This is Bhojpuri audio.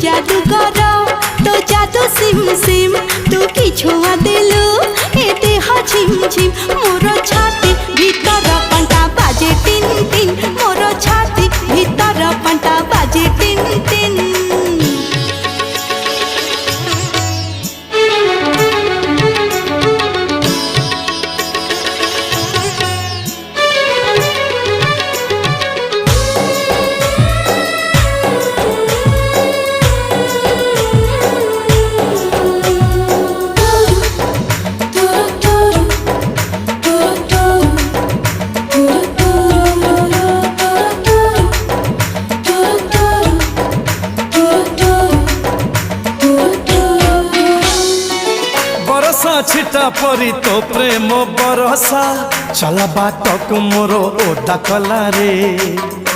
जादूगर तो जादू सिम सिम तू कि छुआ दिलु ए देह झिम झिम मोर छाती भीतर पंटा बाजे टिन टिन मोर छाती भीतर पंटा बाजे टिन टिन छिटा परी तो प्रेम बरसा चला बाट मोर ओदा कला रे।